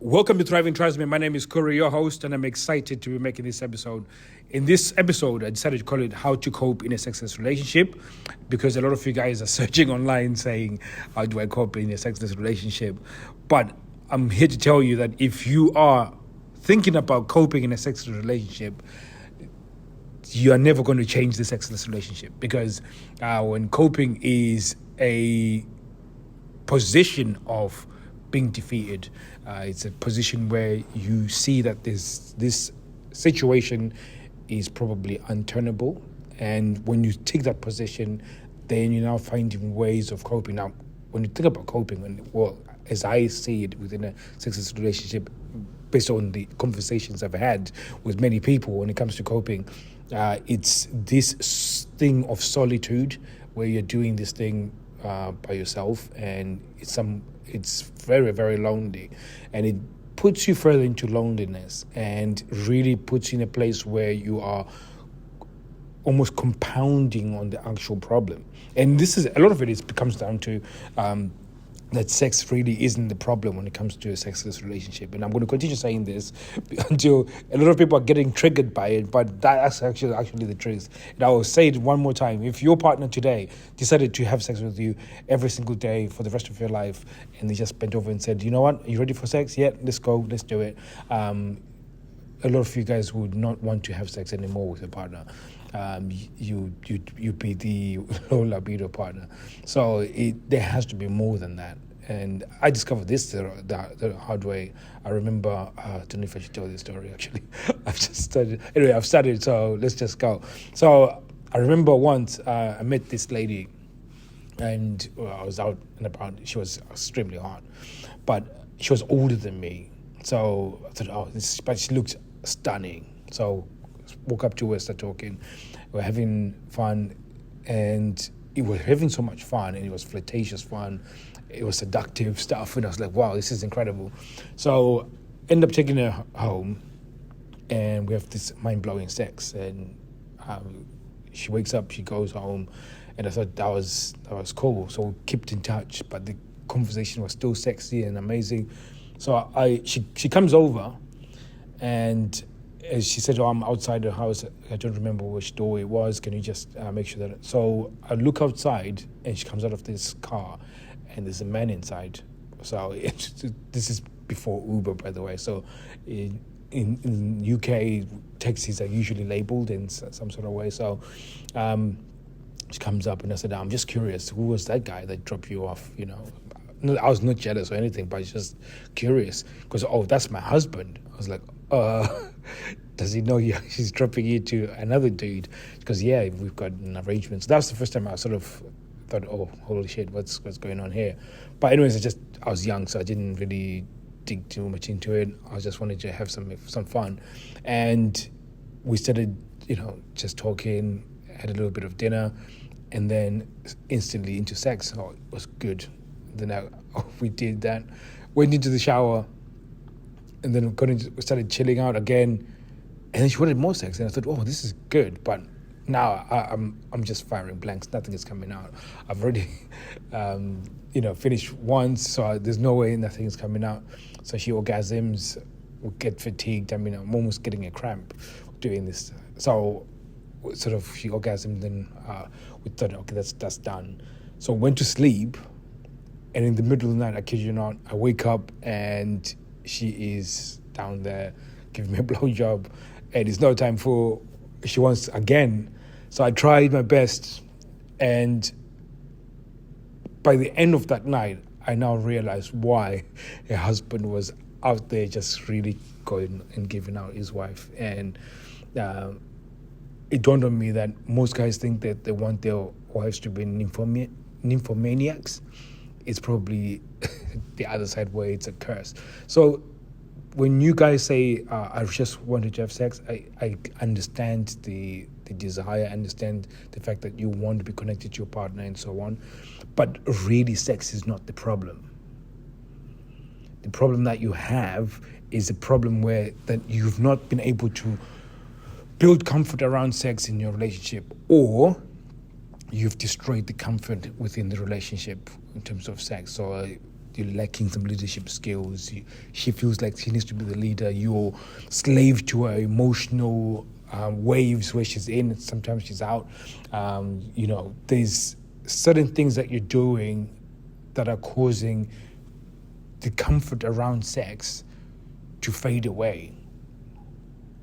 Welcome to Thriving Tribesmen. My name is Kuri, your host, and I'm excited to be making this episode. In this episode, I decided to call it How to Cope in a Sexless Relationship, because a lot of you guys are searching online saying, how do I cope in a sexless relationship? But I'm here to tell you that if you are thinking about coping in a sexless relationship, you are never going to change the sexless relationship, because when coping is a position of being defeated, it's a position where you see that this situation is probably unturnable, and when you take that position, then you're now finding ways of coping. Now, when you think about coping, as I see it within a sexless relationship, based on the conversations I've had with many people when it comes to coping, it's this thing of solitude where you're doing this thing by yourself, and it's very, very lonely, and it puts you further into loneliness and really puts you in a place where you are almost compounding on the actual problem. And this is a lot of it comes down to that sex really isn't the problem when it comes to a sexless relationship. And I'm going to continue saying this until a lot of people are getting triggered by it, but that's actually the truth. And I will say it one more time. If your partner today decided to have sex with you every single day for the rest of your life, and they just bent over and said, you know what, are you ready for sex? Yeah, let's go, let's do it. A lot of you guys would not want to have sex anymore with your partner. You be the low libido partner. So there has to be more than that. And I discovered this the hard way. I remember, I don't know if I should tell this story actually. I've started, so let's just go. So I remember once I met this lady, and I was out and about. She was extremely hot, but she was older than me. So I thought, but she looked stunning. So walk up to her, start talking. We're having fun, and we were having so much fun, and it was flirtatious fun. It was seductive stuff, and I was like, wow, this is incredible. So end up taking her home, and we have this mind-blowing sex, and she wakes up, she goes home, and I thought that was cool. So we kept in touch, but the conversation was still sexy and amazing. So she comes over, and as she said, I'm outside the house. I don't remember which door it was. Can you just make sure that... So I look outside, and she comes out of this car, and there's a man inside. So this is before Uber, by the way. So in UK, taxis are usually labelled in some sort of way. So she comes up, and I said, I'm just curious, who was that guy that dropped you off, you know? No, I was not jealous or anything, but just curious. Because, that's my husband. I was like, does he know he's dropping you to another dude? Because, we've got an arrangement. So that was the first time I sort of thought, holy shit, what's going on here? But anyways, I was young, so I didn't really dig too much into it. I just wanted to have some fun. And we started, just talking, had a little bit of dinner, and then instantly into sex. Oh, it was good. Then we did that, went into the shower, and then started chilling out again. And then she wanted more sex, and I thought, this is good. But now I'm just firing blanks. Nothing is coming out. I've already, finished once, so there's no way nothing is coming out. So she orgasms, will get fatigued. I mean, I'm almost getting a cramp doing this. So sort of she orgasmed, and we thought, okay, that's done. So went to sleep. And in the middle of the night, I kid you not, I wake up and she is down there giving me a blowjob, and it's no time she wants again. So I tried my best, and by the end of that night, I now realized why her husband was out there just really going and giving out his wife. And it dawned on me that most guys think that they want their wives to be nymphomaniacs. It's probably the other side where it's a curse. So when you guys say, I just wanted to have sex, I understand the desire, I understand the fact that you want to be connected to your partner and so on. But really, sex is not the problem. The problem that you have is a problem that you've not been able to build comfort around sex in your relationship, or you've destroyed the comfort within the relationship in terms of sex. So you're lacking some leadership skills. She feels like she needs to be the leader. You're slave to her emotional waves where she's in. Sometimes she's out. There's certain things that you're doing that are causing the comfort around sex to fade away,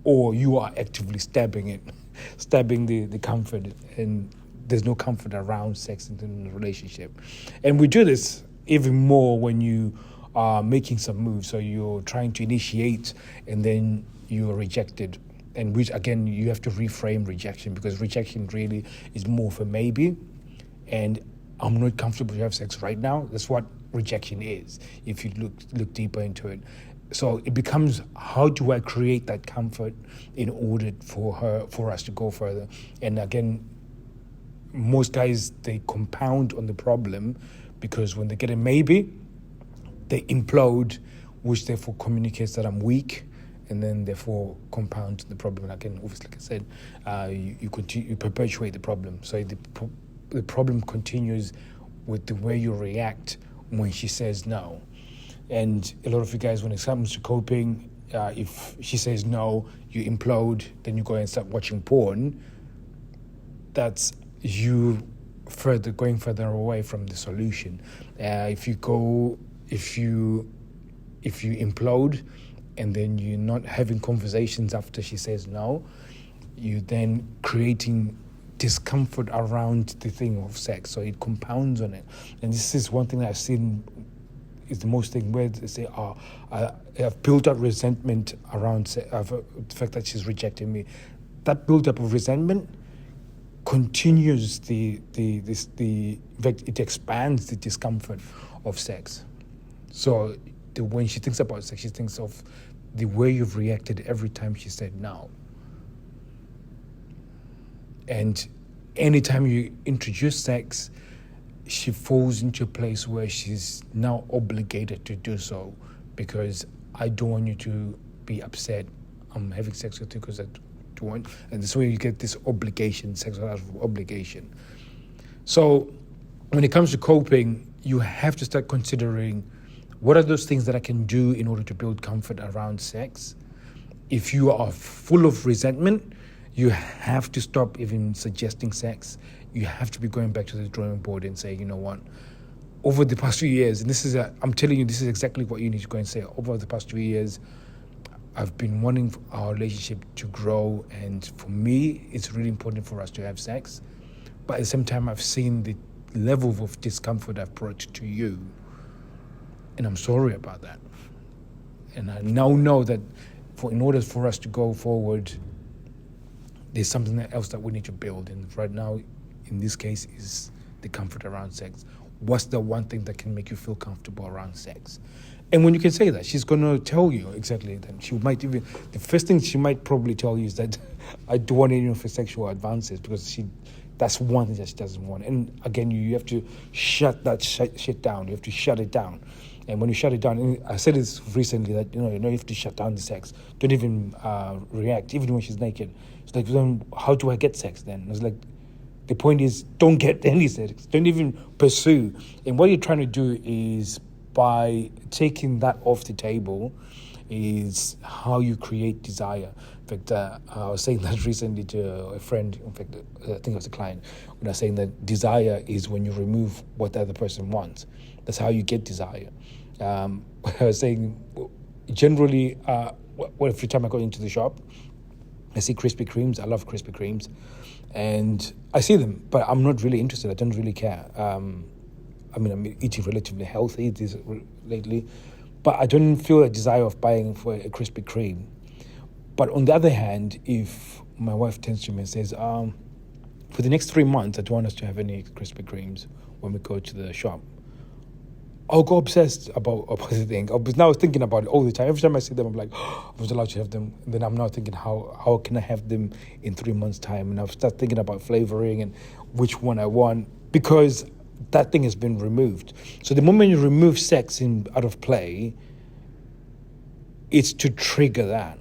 or you are actively stabbing the comfort, and there's no comfort around sex in the relationship. And we do this even more when you are making some moves. So you're trying to initiate and then you're rejected. And which, again, you have to reframe rejection, because rejection really is more of a maybe. And I'm not comfortable to have sex right now. That's what rejection is, if you look deeper into it. So it becomes, how do I create that comfort in order for us to go further? And again, most guys, they compound on the problem, because when they get a maybe, they implode, which therefore communicates that I'm weak, and then therefore compound the problem. And again, obviously, like I said, you perpetuate the problem. So the problem continues with the way you react when she says no. And a lot of you guys, when it comes to coping, if she says no, you implode, then you go and start watching porn. That's you going further away from the solution. If you implode, and then you're not having conversations after she says no, you then creating discomfort around the thing of sex. So it compounds on it. And this is one thing that I've seen is the most thing, where they say, I've built up resentment around the fact that she's rejecting me. That build-up of resentment continues in fact, it expands the discomfort of sex. So when she thinks about sex, she thinks of the way you've reacted every time she said no. And anytime you introduce sex, she falls into a place where she's now obligated to do so, because I don't want you to be upset. I'm having sex with you because I do want, and this way you get this obligation, sexual obligation. So when it comes to coping, you have to start considering, what are those things that I can do in order to build comfort around sex? If you are full of resentment, you have to stop even suggesting sex. You have to be going back to the drawing board and say, you know what, over the past few years, and I'm telling you, this is exactly what you need to go and say. Over the past 2 years, I've been wanting our relationship to grow, and for me, it's really important for us to have sex. But at the same time, I've seen the level of discomfort I've brought to you, and I'm sorry about that. And I now know that in order for us to go forward, there's something else that we need to build. And right now, in this case, is the comfort around sex. What's the one thing that can make you feel comfortable around sex? And when you can say that, she's going to tell you exactly that. The first thing she might probably tell you is that I don't want any of her sexual advances, because that's one thing that she doesn't want. And again, you have to shut that shit down. You have to shut it down. And when you shut it down, and I said this recently, that you have to shut down the sex. Don't even react, even when she's naked. It's like, then how do I get sex then? It's like, the point is, don't get any sex. Don't even pursue. And what you're trying to do is, by taking that off the table, is how you create desire. In fact, I was saying that recently to a friend. In fact, I think it was a client, when I was saying that desire is when you remove what the other person wants. That's how you get desire. I was saying, generally, every time I go into the shop, I see Krispy Kremes. I love Krispy Kremes. And I see them, but I'm not really interested. I don't really care. I'm eating relatively healthy lately, but I don't feel a desire of buying for a Krispy Kreme. But on the other hand, if my wife turns to me and says, for the next 3 months, I don't want us to have any Krispy Kremes when we go to the shop, I'll go obsessed about the thing. I was now thinking about it all the time. Every time I see them, I'm like, I was allowed to have them. And then I'm now thinking, how can I have them in 3 months' time? And I've started thinking about flavoring and which one I want, because that thing has been removed. So the moment you remove sex out of play, it's to trigger that.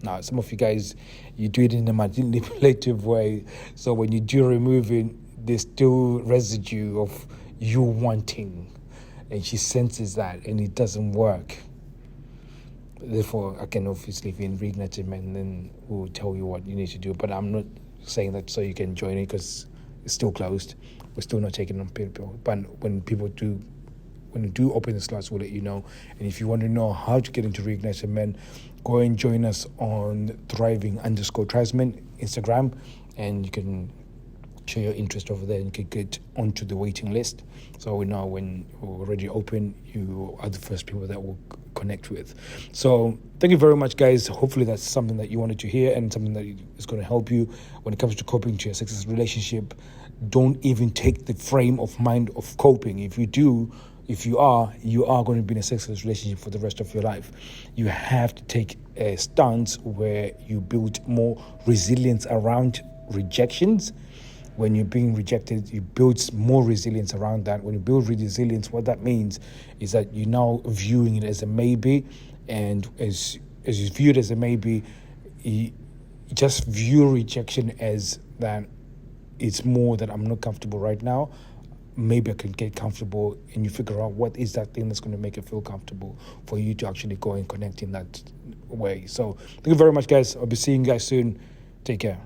Now, some of you guys, you do it in a manipulative way. So when you do remove it, there's still residue of you wanting. and she senses that, and it doesn't work. Therefore, I can obviously, if you're in Reignite Men, then we'll tell you what you need to do. But I'm not saying that so you can join it, because it's still closed. We're still not taking on people. But when you do open the slots, we'll let you know. And if you want to know how to get into Reignite Men, go and join us on Thriving_Tribesmen Instagram, and you can show your interest over there, and you can get onto the waiting list. So we know when we're already open, you are the first people that we'll connect with. So thank you very much, guys. Hopefully that's something that you wanted to hear, and something that is going to help you when it comes to coping to your sexless relationship. Don't even take the frame of mind of coping. If you are going to be in a sexless relationship for the rest of your life. You have to take a stance where you build more resilience around rejections. When you're being rejected, you build more resilience around that. When you build resilience, what that means is that you're now viewing it as a maybe, and as you view it as a maybe, you just view rejection as that it's more that I'm not comfortable right now. Maybe I can get comfortable, and you figure out what is that thing that's going to make you feel comfortable for you to actually go and connect in that way. So thank you very much, guys. I'll be seeing you guys soon. Take care.